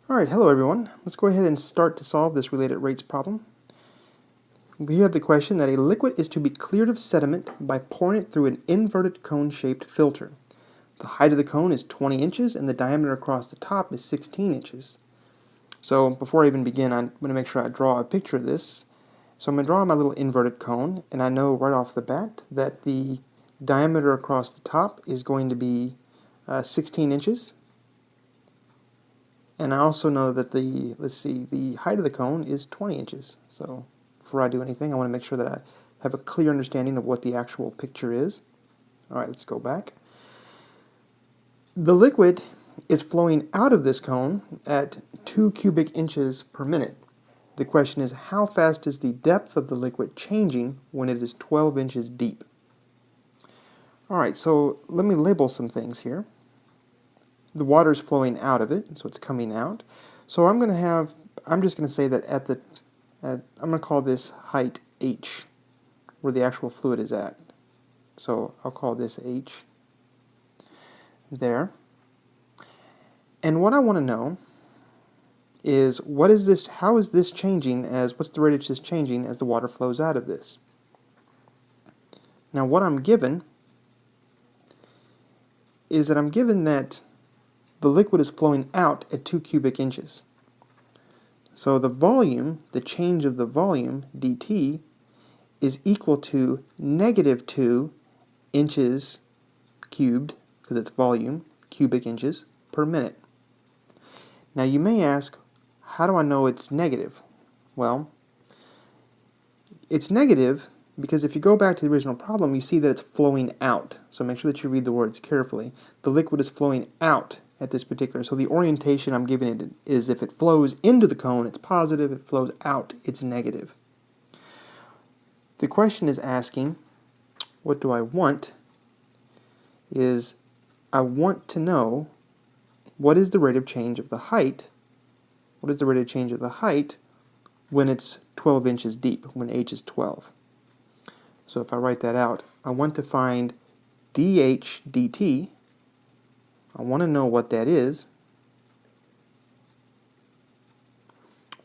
Alright, hello everyone. Let's go ahead and start to solve this related rates problem. We have the question that a liquid is to be cleared of sediment by pouring it through an inverted cone-shaped filter. The height of the cone is 20 inches and the diameter across the top is 16 inches. So before I even begin, I'm going to make sure I draw a picture of this. So I'm going to draw my little inverted cone, and I know right off the bat that the diameter across the top is going to be 16 inches. And I also know that the height of the cone is 20 inches. So before I do anything, I want to make sure that I have a clear understanding of what the actual picture is. All right, let's go back. The liquid is flowing out of this cone at 2 cubic inches per minute. The question is, how fast is the depth of the liquid changing when it is 12 inches deep? All right, so let me label some things here. The water is flowing out of it, so it's coming out. So I'm just going to say that I'm going to call this height H, where the actual fluid is at. So I'll call this H there. And what I want to know is how is this changing what's the rate of this changing as the water flows out of this? Now what I'm given is that I'm given that the liquid is flowing out at 2 cubic inches. So the volume, the change of the volume, dt, is equal to -2 inches cubed, because it's volume, cubic inches, per minute. Now you may ask, how do I know it's negative? Well, it's negative because if you go back to the original problem, you see that it's flowing out. So make sure that you read the words carefully. The liquid is flowing out at this particular, so the orientation I'm giving it is if it flows into the cone, it's positive. If it flows out, it's negative. The question is asking, what do I want? I want to know what is the rate of change of the height. What is the rate of change of the height when it's 12 inches deep, when H is 12? So if I write that out, I want to find dH dt. I want to know what that is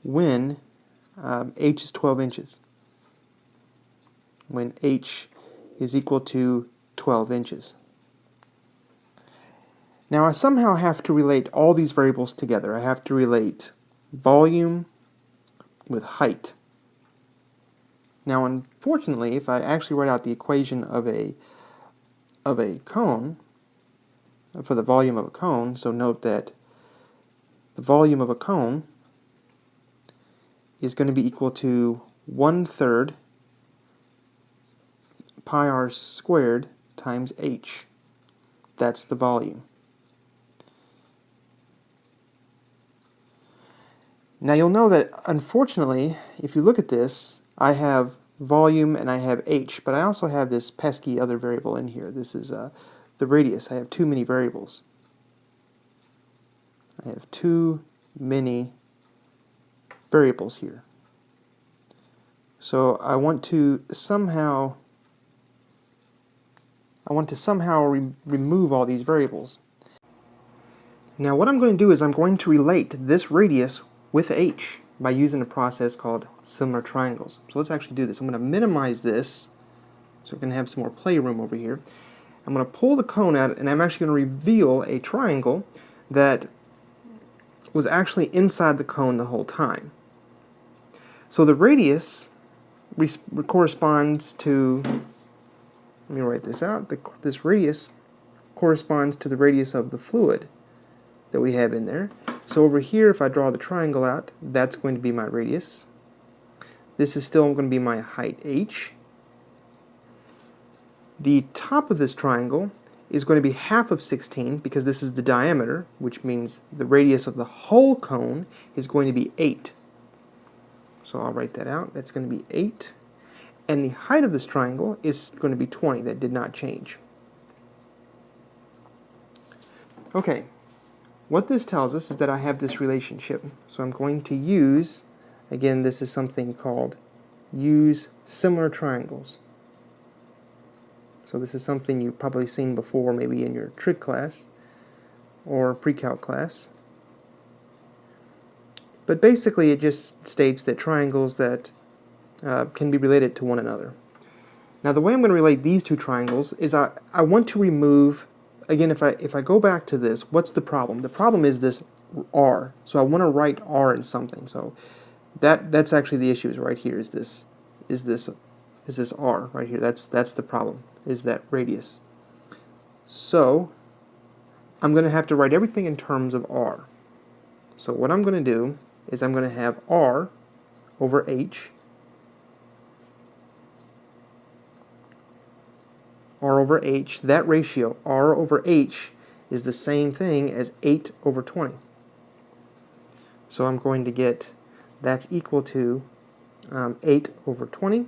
when H is 12 inches. When H is equal to 12 inches. Now I somehow have to relate all these variables together. I have to relate volume with height. Now unfortunately, if I actually write out the equation of a cone, for the volume of a cone, so note that the volume of a cone is going to be equal to 1/3 pi r squared times h. That's the volume. Now you'll know that unfortunately, if you look at this, I have volume and I have h, but I also have this pesky other variable in here. This is the radius. I have too many variables. I have too many variables here. So I want to somehow remove all these variables. Now what I'm going to do is I'm going to relate this radius with h by using a process called similar triangles. So let's actually do this. I'm going to minimize this so I can have some more playroom over here. I'm going to pull the cone out, and I'm actually going to reveal a triangle that was actually inside the cone the whole time. So the radius corresponds to, let me write this out, this radius corresponds to the radius of the fluid that we have in there. So over here, if I draw the triangle out, that's going to be my radius. This is still going to be my height h. The top of this triangle is going to be half of 16 because this is the diameter, which means the radius of the whole cone is going to be 8. So I'll write that out. That's going to be 8. And the height of this triangle is going to be 20. That did not change. Okay, what this tells us is that I have this relationship. So I'm going to use, again, this is something called use similar triangles. So this is something you've probably seen before, maybe in your trig class or pre-calc class. But basically it just states that triangles that can be related to one another. Now the way I'm going to relate these two triangles is I want to remove, again, if I go back to this, what's the problem? The problem is this r. So I want to write r in something. So that's actually the issue, is right here, is this r right here. That's the problem, is that radius. So I'm going to have to write everything in terms of r. So what I'm going to do is I'm going to have r over h, r over h. That ratio, r over h, is the same thing as 8 over 20. So I'm going to get, that's equal to 8 over 20.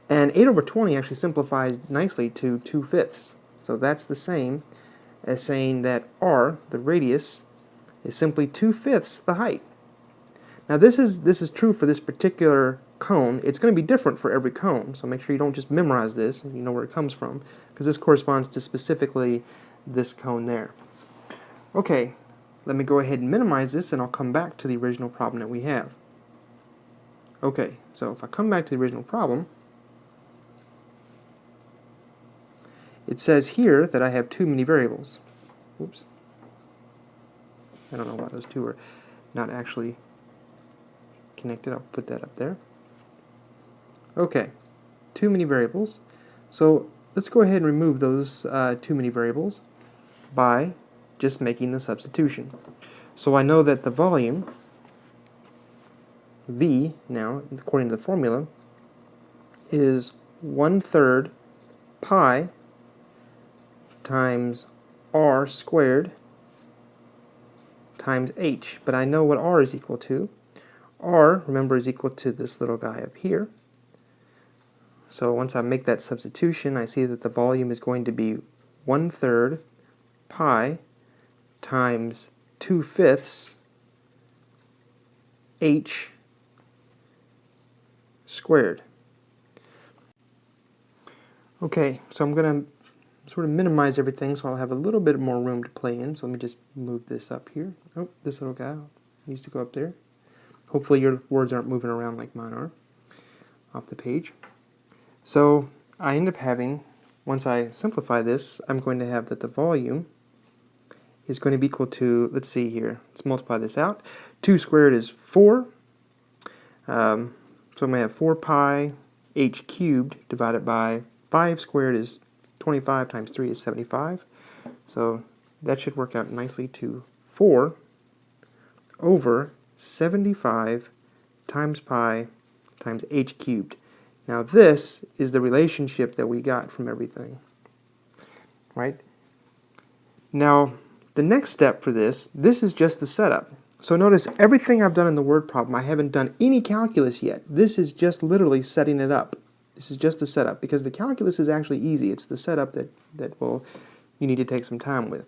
And 8 over 20 actually simplifies nicely to 2/5. So that's the same as saying that r, the radius, is simply 2/5 the height. Now this is true for this particular cone. It's going to be different for every cone, so make sure you don't just memorize this and you know where it comes from, because this corresponds to specifically this cone there. Okay, let me go ahead and minimize this and I'll come back to the original problem that we have. Okay, so if I come back to the original problem, it says here that I have too many variables. Oops. I don't know why those two are not actually connected. I'll put that up there. Okay, too many variables. So let's go ahead and remove those too many variables by just making the substitution. So I know that the volume, V, now, according to the formula, is 1/3 pi times r squared times h. But I know what r is equal to. R, remember, is equal to this little guy up here. So once I make that substitution, I see that the volume is going to be 1/3 pi times 2/5 h squared. Okay, so I'm going to sort of minimize everything so I'll have a little bit more room to play in. So let me just move this up here. Oh, this little guy needs to go up there. Hopefully your words aren't moving around like mine are off the page. So I end up having, once I simplify this, I'm going to have that the volume is going to be equal to, let's see here, let's multiply this out. 2 squared is 4. So I'm going to have 4 pi h cubed divided by 5 squared is 25 times 3 is 75. So that should work out nicely to 4 over 75 times pi times h cubed. Now this is the relationship that we got from everything, right? Now the next step for this is just the setup. So notice everything I've done in the word problem, I haven't done any calculus yet. This is just literally setting it up. This is just the setup, because the calculus is actually easy. It's the setup that you need to take some time with.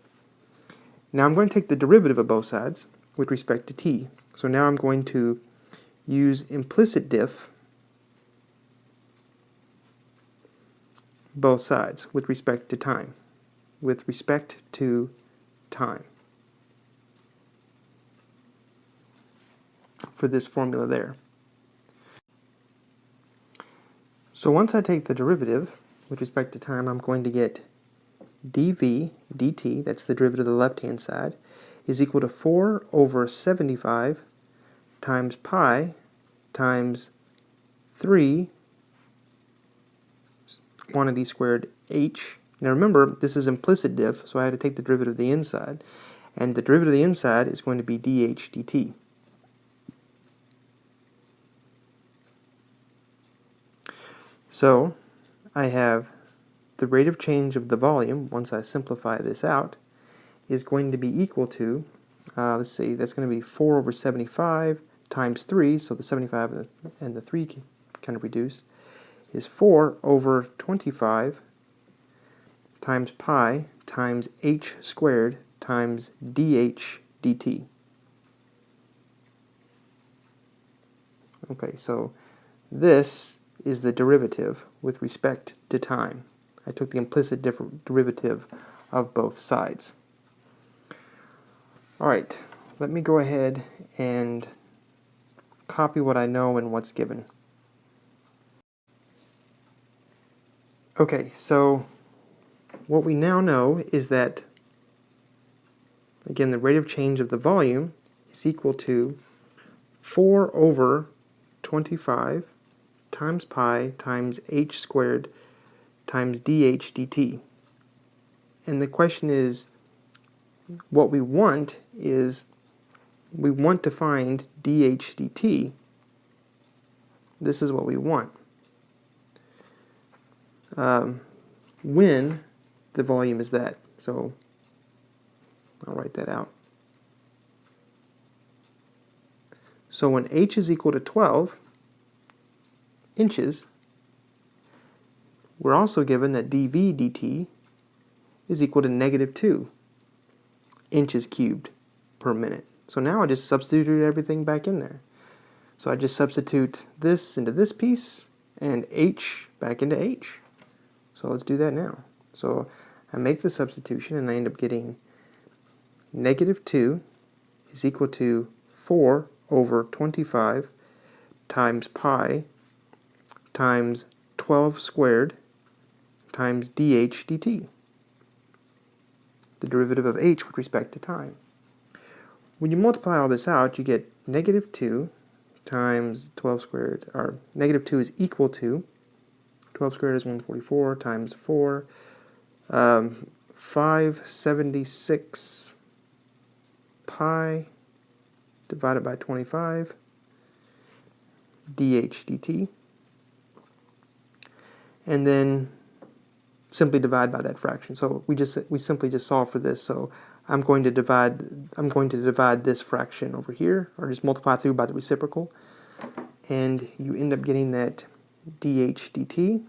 Now I'm going to take the derivative of both sides with respect to t. So now I'm going to use implicit diff both sides with respect to time. With respect to time. For this formula there. So once I take the derivative with respect to time, I'm going to get dv dt, that's the derivative of the left-hand side, is equal to 4 over 75 times pi times 3 quantity squared h. Now remember, this is implicit diff, so I had to take the derivative of the inside, and the derivative of the inside is going to be dh dt. So I have the rate of change of the volume, once I simplify this out, is going to be equal to, let's see, that's going to be 4 over 75 times 3, so the 75 and the 3 can kind of reduce, is 4 over 25 times pi times h squared times dh dt. Okay, so this is the derivative with respect to time. I took the implicit derivative of both sides. Alright, let me go ahead and copy what I know and what's given. Okay, so what we now know is that, again, the rate of change of the volume is equal to 4 over 25 times pi times h squared times dh dt. And the question is, what we want is, we want to find dh dt. This is what we want. When the volume is that. So I'll write that out. So when h is equal to 12 inches, we're also given that dv dt is equal to -2 inches cubed per minute. So now I just substitute everything back in there. So I just substitute this into this piece and h back into h. So let's do that now. So I make the substitution and I end up getting -2 is equal to 4 over 25 times pi times 12 squared times dh dt, the derivative of h with respect to time. When you multiply all this out, you get -2 times 12 squared, or -2 is equal to, 12 squared is 144 times 4, 576 pi divided by 25 dh dt, and then simply divide by that fraction. So we simply just solve for this. So I'm going to divide this fraction over here, or just multiply through by the reciprocal, and you end up getting that dh dt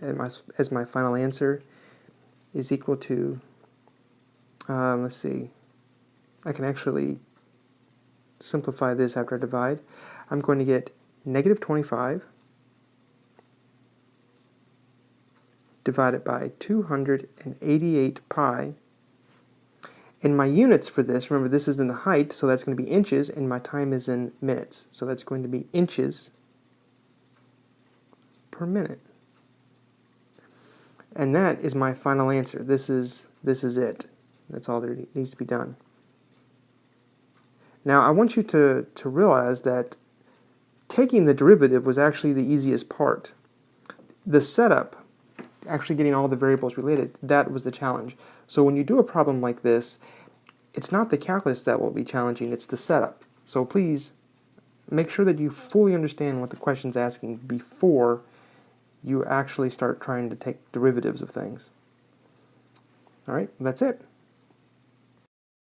as my final answer is equal to, let's see, I can actually simplify this after I divide. I'm going to get -25 divided by 288 pi. And my units for this, remember this is in the height, so that's going to be inches, and my time is in minutes. So that's going to be inches per minute. And that is my final answer. This is it. That's all there needs to be done. Now I want you to realize that taking the derivative was actually the easiest part. The setup, actually getting all the variables related, that was the challenge. So when you do a problem like this, it's not the calculus that will be challenging, it's the setup. So please make sure that you fully understand what the question's asking before you actually start trying to take derivatives of things. All right, that's it.